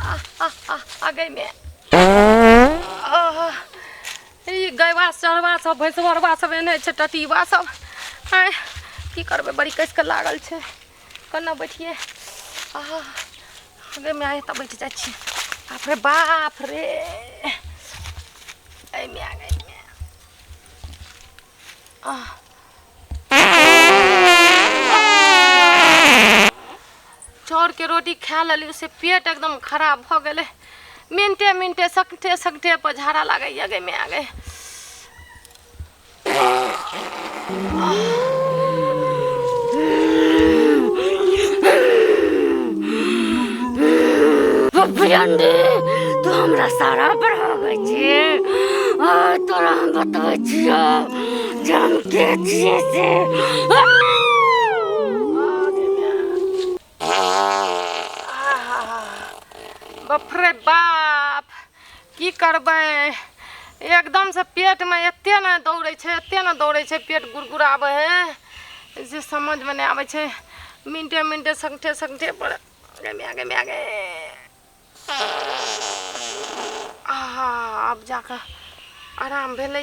आ गई मैं गैवा चढ़वा सब भैंसवरवा सब एने छै टटीवा सब आय की करबै बड़ी कस के लागल छै केना बैठिए आगे में आए तब बैठ जाइ छी बाप रे एमे आ गई मैं चाउर के रोटी खा लेली से पेट एकदम खराब भ गेले मिनटे मिनटे सकते सकते पर झाड़ा लगे गे में आ गए तू हमरा सारा पर हो गई तोरा हम बतबै छियो जे हम के छियै से बाप रे बाप की करबै एकदम से पेट में एते न दौड़े छै पेट गुड़गुड़ाबै है से समझ में नहीं आबै छै मिनटे मिनटे संगठे संगठे पर आगे में आगे अब जाकर आराम भेलै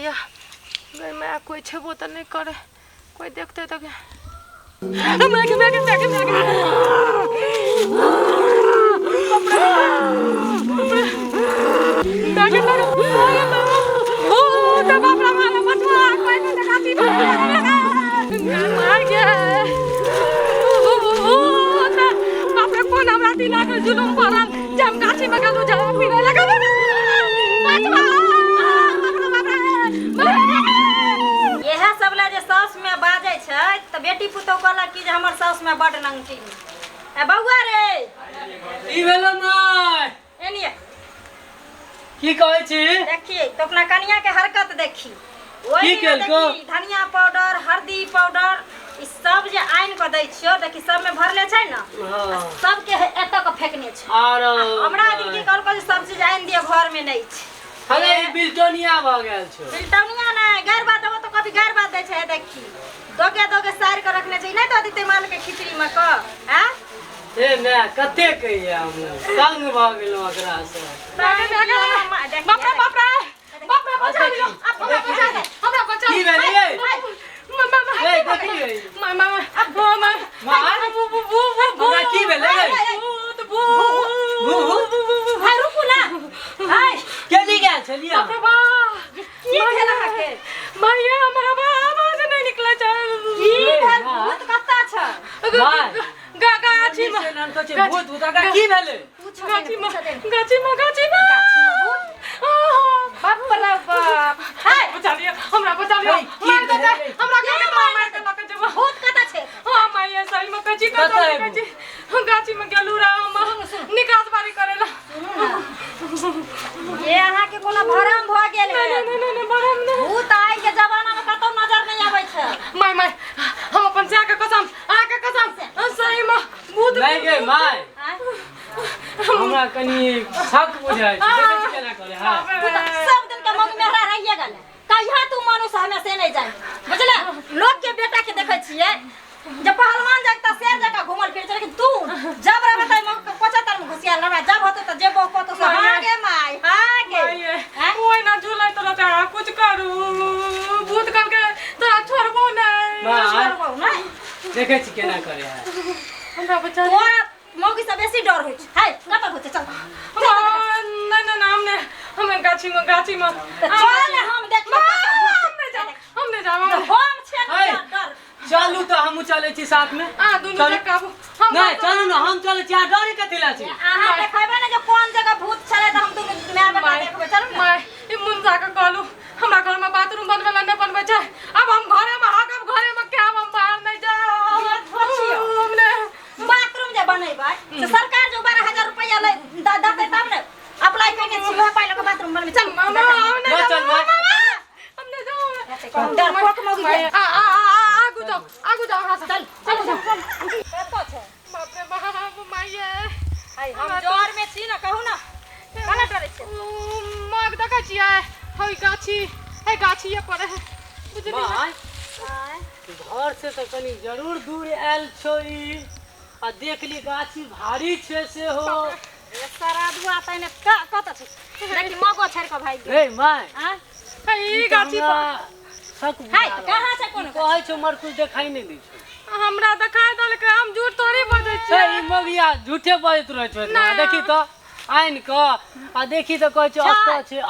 में कोई छेबो तो नहीं करे कोई देखते तो जुलूम पड़ल जब गाछी में गेलू जब पीने लगल यह सब ला जे साउस में बाजे छै त बेटी पुतौ कहला कि जे हमर साउस में बड नंगटी ए बौआ रे ई भेलो माय एनिए की कहै छी देखी तो अपना कनिया के हरकत देखी की केलको धनिया पाउडर हल्दी पाउडर ई सब जे आइन क दै छियो देखी सब में भरले छै न सब के एत क फेकने छै और हमरा दिन के कहलको जे सब चीज आइन दियो घर में नहीं छै हले ई बिल्टोनिया भ गेल छै बिल्टोनिया नै गैर बात हो तो कभी गैर बात दै छै देखी दोगे सार के रखने छै नै तो दिते माल के खिचड़ी में क हैं ए मैं कते कहिए हम संग भ गेलो एकरा से बाप रे बचा लियो हमरा बचा दे हमरा बचा की भेलै ए देखी मामा की भेलै हाय रुकू ना हाय केली गेल छलिया की भेला के माया हमरा आवाज नहीं निकले छै की भेल भूत कत्ता छ गाछी में नाम तो छै भूत उतका की भेलै गाछी में बाप रे बाप हाय बचा लियो हमरा बचा लियो हमरा मार के लक जब भूत कत्ता छै हां माया सही में कची गाछी में गेलू रा हम निकास बारी करेला ये अहाँ के कोनो भरम भ गेल है नहीं भरम नहीं भूत आइ के जमाना में कतौ नजर नहीं आबै छै माय हम अपन जा के कसम आ के कसम सही में भूत नहीं गे माय हमरा कनी शक बुझाय छै देखै केना करे हां सब दिन के मग मेहरा रहिए गेल कहिया तू मानुस हमें से नहीं जाय बुझले लोग के बेटा के देखै छियै जब पहलवान जगता शेर जका घुमल फिर लेकिन तू जब रहबे त मग 75 में घुसिया लड़ा जब होतो त जेबो कतो से हागे माय हागे ओइ ना झूलै तोरा त कुछ करू भूत कर के तोरा छोड़बो नहीं देखै छी केना करे है हमरा बचा तोरा मौगी से बेसी डर होय छै हाय कत होते चल नहीं हमें गाछी में चल हम देखियो हम नहीं जावा हम छे डर चलू तो हम चले छी साथ में दुनू के काबू नहीं चलू ना हम चले छी आ डरे कथि ला छी अहाँ देखबै ना जे कोन जगह भूत छले त हम दुनू माय बेटा देखबै चलू ना माय ई मुंजा के कहलू हमरा घर में बाथरूम बनवेला नहीं बनबै छै अब हम घरे में हागब घरे में क्या हम बाहर नहीं जाओ हमने बाथरूम जे बनेबै से सरकार जो 12000 रुपया ले देतै तब ने अप्लाई करके छियै पाइ लके बाथरूम बनबै चल मामा चल हमने जाओ डर कोक मौगी आगू जाओ हां चल कतो छै बाप रे बाप माये हम जोर में छी ना कहू ना कना डरै छै मग देखै छियै हई गाछी ये पड़े है बुझली घर से तो कनी जरूर दूर आयल छोई आ देख ली गाछी भारी छे से हो सारा दुआ तने का कत छ देखि मगो छर के भाई ए माय हां ई गाछी पर शक हाय कहां छ कोन कहै छ मर कुछ देखाई नहीं दै छ हमरा देखाय दल के हम झूठ थोड़ी बजै ए छी ई मगिया झूठे बजैत रहै छ ना। देखि त आइन क आ देखि त कहै छ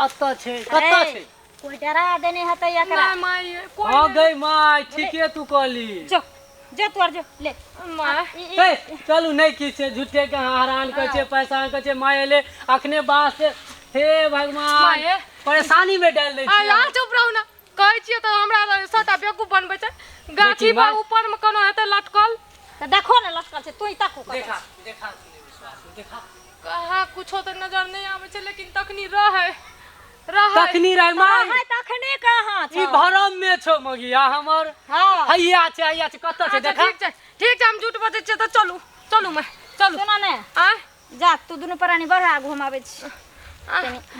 अत्त छै कत्त छै कोई डरा देने हतै एकरा ना माई कोई हां गई माय ठीके तू कहली जो जो तोर जो ले माई ए चलू नहीं की से झूठे के हैरान कर छे परेशान कर छे माय ले अखने बास हे भगवान माय परेशानी में डाल दै आ छी यार चुप रहू ना कहै छियै त हमरा सटा बेवकूफ बनबै छै गाछी देखी पर माय। ऊपर में कोनो हेतै लटकल त देखो ना लटकल छै तू ताको देखा देखा तूने विश्वास देखा कहा कुछो तो नजर नहीं आवे छै लेकिन तखनी रहे तखनी रह माय हाय तखने कहां ई छ भरम में छो मगिया हमर हां हैया छै कत्त छै देखा ठीक छै हम झूठ बजै छियै त चलू मैं चलू सुना ने आ जा तू दुनु प्राणी बढ़ा घुमावे छी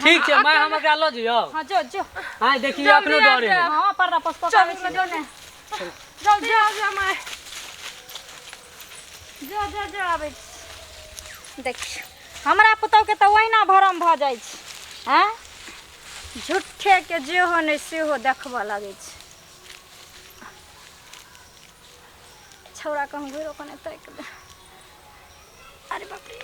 ठीक छै माय हम एकरा ल जियो हां जो जो हां देखी अखनो डरे है हां पर्दा पस पकावे छी जो ने जल्दी आ जा मैं जो आवे छी देख हमरा पुतौ के त ओहिना भरम भ जाइ छै हैं झूठे के जे हो नै से हो देखबा लागे छै छौरा कहूं घुरो कने तक दे अरे बाप रे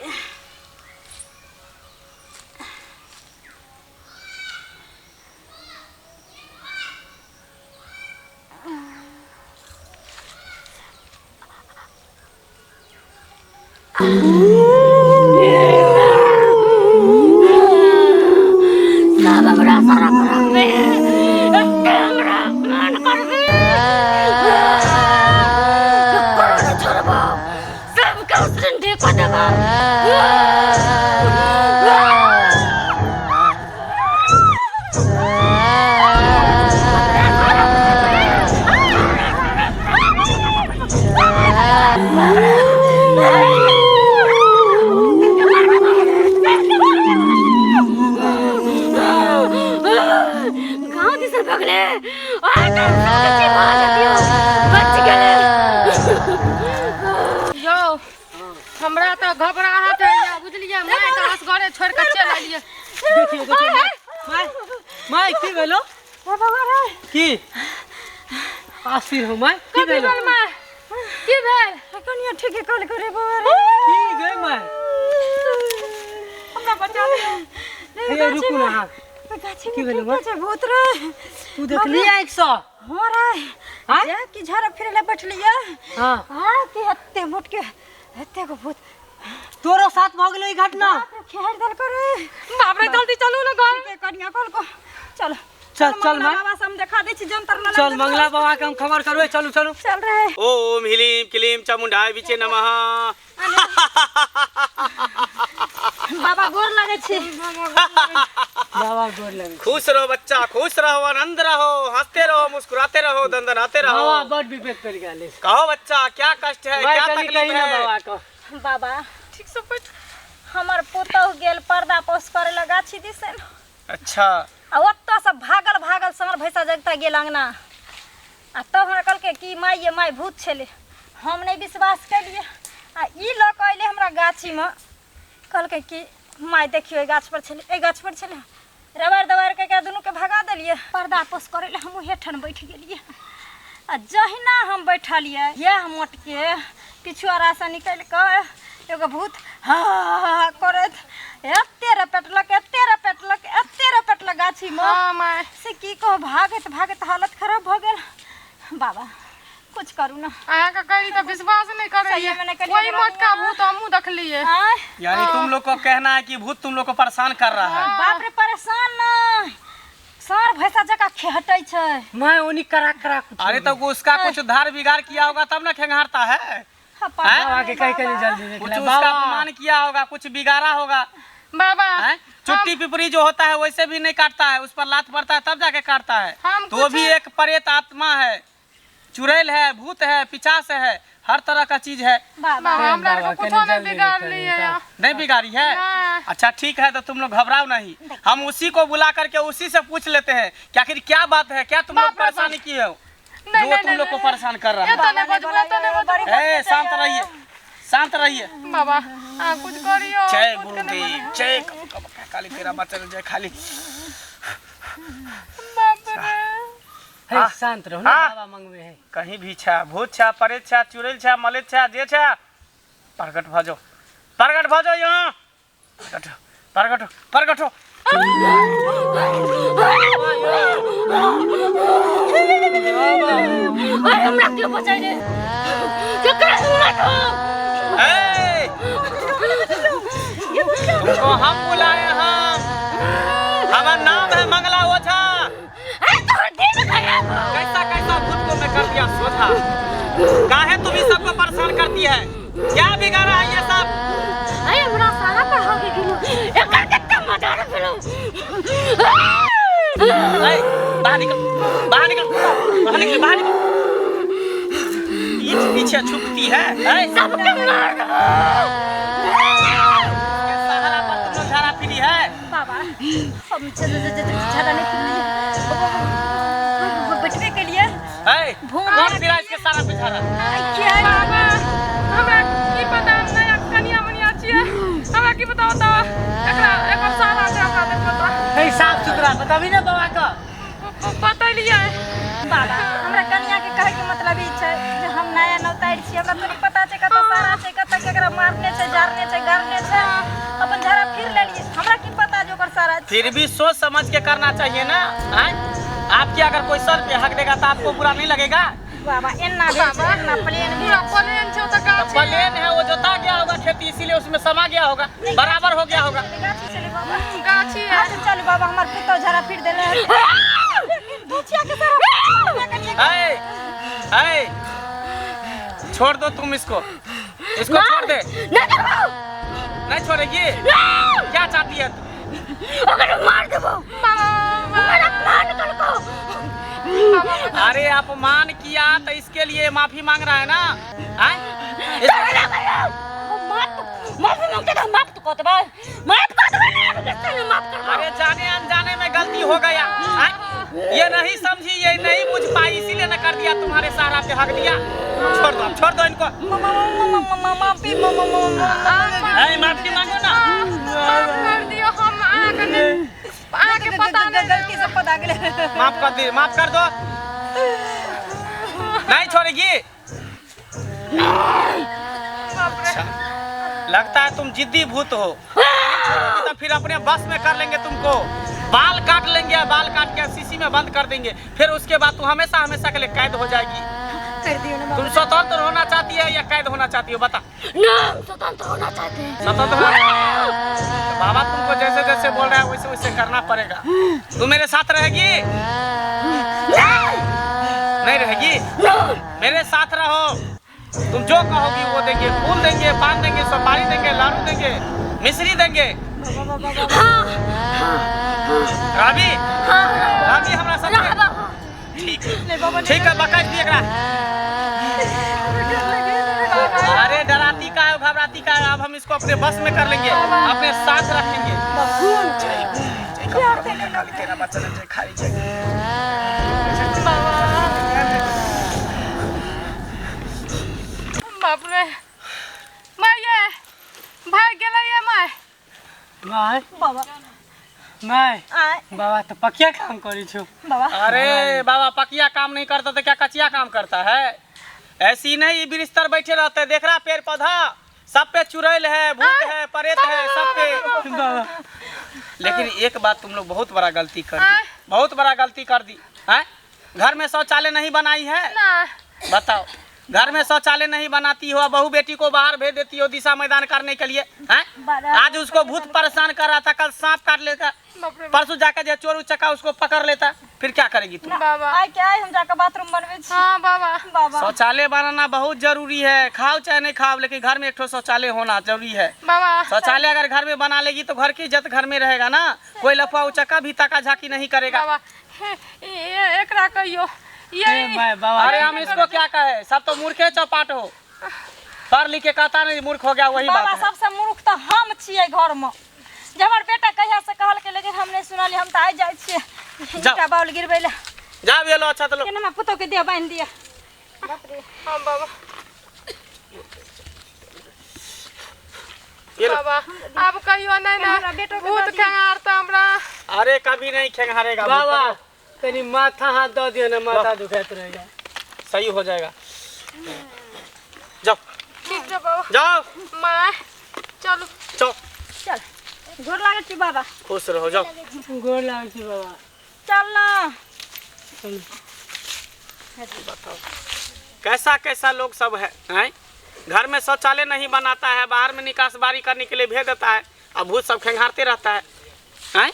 गांव दिस भगले आय तो बच गेले यो हमरा त घबराहट है या बुझलिए मैं त असगरे छोड़ के चल आइए देखिए माय की भेलो की आसिर हो माय की भेलो की भेल कनिया ठीक कल करे बाबा की गई माय हमरा बचा दे हे रुकू ना हाँ गाछी की में भेलो ठीक छै भूत रे तू देख लिया 100 हो रे हाँ? जा की झर फिरले बैठलिए हां हां की हत्ते मुट के हत्ते को भूत तोरो साथ भ गेलो ई घटना खेर दल करे बाप रे जल्दी चलू ना घर के कनिया कल को चल चल माय बाबा से हम दिखा दे छी जंतर लगा चल मंगला बाबा के हम खबर करबै चलू चल रहे ओम ह्रीं क्लीं चामुंडाय विचे नमः। बाबा गोर लगे छी बाबा गोर लगे खुश रहो बच्चा, खुश रहो, आनंद रहो, हंसते रहो, मुस्कुराते रहो, दंदनाते रहो। बाबा बड़ विवेक कर गेले कहो बच्चा क्या कष्ट है, मैं क्या कनी तकलीफ कही ना है? बाबा को बाबा ठीक से बैठ हमर पुतौ गेल पर्दा पोस करे लगा छी दिसन अच्छा आ ओत्ता से भागल समर भैसा जगता गेल अंगना आ तब हमरा कहलके कि माय ये माय भूत छले हम नहीं विश्वास करिए आ ई लोग अइले हमरा गाछी में कहलके कि माय देखियो ए गाछ पर छले ए गाछ पर छले रबर दबार के दुनू के भगा देलिए पर्दा पोस करे ले हम हेठन बैठ गेलिए आ जहिना हम बैठलिए यह मोट के पिछुआरा से निकल के एगो भूत हा करत एते रपेटलक गाछी में हां माय से की कहो भागत हालत खराब हो गेल बाबा कुछ करू ना आया का कही तो विश्वास नहीं कर रही सही में नहीं है करी वही करा मटका रही है। भूत हमू देख लिए आय यानी तुम लोग को कहना है कि भूत तुम लोग को परेशान कर रहा है। बाप रे परेशान ना सार भैसा जका खेहटै छै मैं उन्हीं करा अरे तो उसका कुछ धार बिगाड़ किया होगा तब ना खेंगारता है, बाबा के कहीं कहीं जल्दी देख कुछ ले उसका बाबा अपमान किया होगा, कुछ बिगाड़ा होगा बाबा है? चुट्टी पिपरी जो होता है वैसे भी नहीं काटता है, उस पर लात पड़ता है तब जाके काटता है। हम तो वो भी एक प्रेत आत्मा है, चुड़ैल है, भूत है, पिशाच है, हर तरह का चीज है। बाबा हमरा बाबा, को कुछ कनी नहीं जल्दी बिगाड़ करी लिए का। नहीं बिगाड़ी है? हाँ। अच्छा ठीक है, तो तुम लोग घबराओ नहीं, हम उसी को बुला करके उसी से पूछ लेते हैं कि आखिर क्या बात है, क्या तुम लोग बाप रे बाप। परेशानी की हो नहीं, जो नहीं, तुम लोग को नहीं, परेशान कर रहा ये है। तो नहीं बजबू, ये तो नहीं बजबू। ए, शांत रहिए, शांत रहिए। बाबा कुछ करियो जय कुछ गुरुदेव करने वाला। जय काली तेरा बचन जय खाली। बाप रे है शांत रहो ना हाँ। बाबा मंगवे है कहीं भी छा भूत छा परेत छा चुड़ैल छा मलेत छा जे छा प्रकट भजो यहाँ प्रकट हो अरे हमरा क्यों बचाई रे केकरा सुना तो ए! तुमको हम बुलाए हैं हमारा नाम है मंगला ओझा। अरे तोर दिन खराब कैसा भूत को मैं कर दिया सोझा। काहे तुम इस सबको परेशान करती है क्या बिगाड़ा है ये सब। अरे हमरा सारा पढ़ा के गेलो एकर कितना मजा रे फेलो ए, बाहर निकल पीछे छुपती है सबके मार दो सहारा पर तुम लोग झाड़ा फिरी है। बाबा हम ज्यादा नहीं बचने के लिए ए, कौन फिरा इसके सारा पे झाड़ा। क्या बाबा हमरा की पता नया कनिया मनिया छिए हमरा की पता होता एकरा सारा छै हमरा नहीं पता है साफ सुथरा बताबी ना बाबा का बतैलिए बाबा हमरा कन्या के कहे के मतलब ई छै जे हम नया नौतार छी हमरा तो नहीं पता छै कत सारा छै कत केकरा मारने छै जारने छै गरने छै अपन झरा फिर ले लिए हमरा की पता जो ओकर सारा फिर भी सोच समझ के करना चाहिए ना। आपके अगर कोई सर पे हक देगा तो आपको बुरा नहीं लगेगा। बाबा एन्ना भी छै एन्ना प्लेन भी पूरा प्लेन छै त गाछ प्लेन है वो जोता गया होगा खेती इसीलिए उसमें समा गया होगा बराबर हो गया होगा। गाछी चले बाबा गाछी है अच्छा चल बाबा हमार पुतो झरा फिर देले भूचिया के सारा ए, छोड़ दो तुम इसको छोड़ दे। नहीं छोड़ेगी क्या चाहती है तू। अगर मार देबो मार को अरे अपमान किया तो इसके लिए माफी मांग रहा है ना। माफी मांगते तो माफ तो करबा माफ कर अरे जाने अनजाने में गलती हो गया। ये नहीं समझी ये नहीं बुझ पाई इसीलिए न कर दिया तुम्हारे सहारा पे हक दिया। छोड़ दो इनको। माफी माफी मांगो ना। माफ कर दियो हम आके पता नहीं गलती से पता गेले माफ कर दो। नहीं छोड़ेगी। लगता है तुम जिद्दी भूत हो। तो फिर अपने बस में कर लेंगे तुमको बाल काट लेंगे बाल काट के शीशी में बंद कर देंगे फिर उसके बाद तू हमेशा के लिए कैद हो जाएगी। कर दियो ना तुम स्वतंत्र होना चाहती है या कैद होना चाहती हो बता। ना स्वतंत्र होना चाहते हैं स्वतंत्र होना बाबा तुमको जैसे जैसे बोल रहा है वैसे वैसे करना पड़ेगा। तू मेरे साथ रहेगी नहीं रहेगी मेरे साथ रहो। तुम जो कहोगी वो देंगे फूल देंगे पान देंगे सुपारी देंगे लाडू देंगे मिश्री देंगे। राबी हमारा साथ ठीक है बकाई दिए अरे डराती का है घबराती का है। अब हम इसको अपने बस में कर लेंगे अपने साथ रखेंगे। तेरा बच्चा जय खाली जय बाप रे मैं ये भाग गेला ये मैं बाबा मैं आए बाबा तो पकिया काम करी छो बाबा अरे बाबा पकिया काम नहीं करता तो क्या कचिया काम करता है। ऐसी नहीं बिस्तर बैठे रहते हैं देख रहा पेड़ पौधा सब पे चुड़ैल है भूत है परेत है सब पे। लेकिन एक बात तुम लोग बहुत बड़ा गलती कर दी बहुत बड़ा गलती कर दी है। घर में शौचालय नहीं बनाई है ना बताओ घर में शौचालय नहीं बनाती हो बहू बेटी को बाहर भेज देती हो दिशा मैदान करने के लिए हैं। आज उसको भूत परेशान कर रहा था कल सांप काट लेता बाप रे परसों जाकर जो चोर उचक्का उसको पकड़ लेता फिर क्या करेगी तू। बाबा आए क्या है हम जाकर बाथरूम बनवे छी हाँ बाबा बाबा शौचालय बनाना बहुत जरूरी है खाओ चाहे नहीं खाओ लेकिन घर में एक ठो शौचालय होना जरूरी है। बाबा शौचालय अगर घर में बना लेगी तो घर की इज्जत घर में रहेगा ना कोई लफुआ उचक्का भी ताका झाकी नहीं करेगा। बाबा एकरा कहियो ये मैं बाबा अरे हम इसको क्या कहे सब तो मूर्खे चौपाट हो पढ़ लिख के कहता नहीं मूर्ख हो गया वही बाबा बात है। सबसे मूर्ख तो हम छिए घर में जब हमार बेटा कहिया से कहल के लेकिन हम नहीं सुनली हम तो आ जाय छिए जाओ। ईटा बाउल गिरबैला जा भी लो अच्छा तो लो। केना मैं पुतो के दिया बांध दिया बाप रे हाँ बाबा ये लो। बाबा अब कहियो नहीं हमरा ना बेटो के भूत दादी। खंगारता हमरा। अरे कभी नहीं खेंगारेगा बाबा भूत। तनी माथा हाथ दो दियो ना, माथा दुखात रहेगा। सही हो जाएगा। जाओ ठीक है बाबा। जाओ माँ चलो जाओ, चल गोर लागे छी बाबा। खुश रहो, जाओ। गोर लागै छी बाबा। चल ना। कैसा कैसा लोग सब है, घर में शौचालय नहीं बनाता है, बाहर में निकास बारी करने के लिए भेज देता है, अब भूत सब खेंगारते रहता है।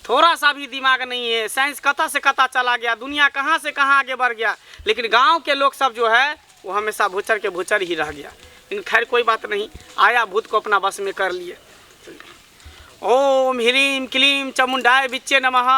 थोड़ा सा भी दिमाग नहीं है। साइंस कता से कता चला गया, दुनिया कहाँ से कहाँ आगे बढ़ गया, लेकिन गांव के लोग सब जो है वो हमेशा भूचर के भूचर ही रह गया। लेकिन खैर कोई बात नहीं, आया भूत को अपना बस में कर लिए। ओम ह्रीम क्लीम चामुंडाय बिच्चे नमः।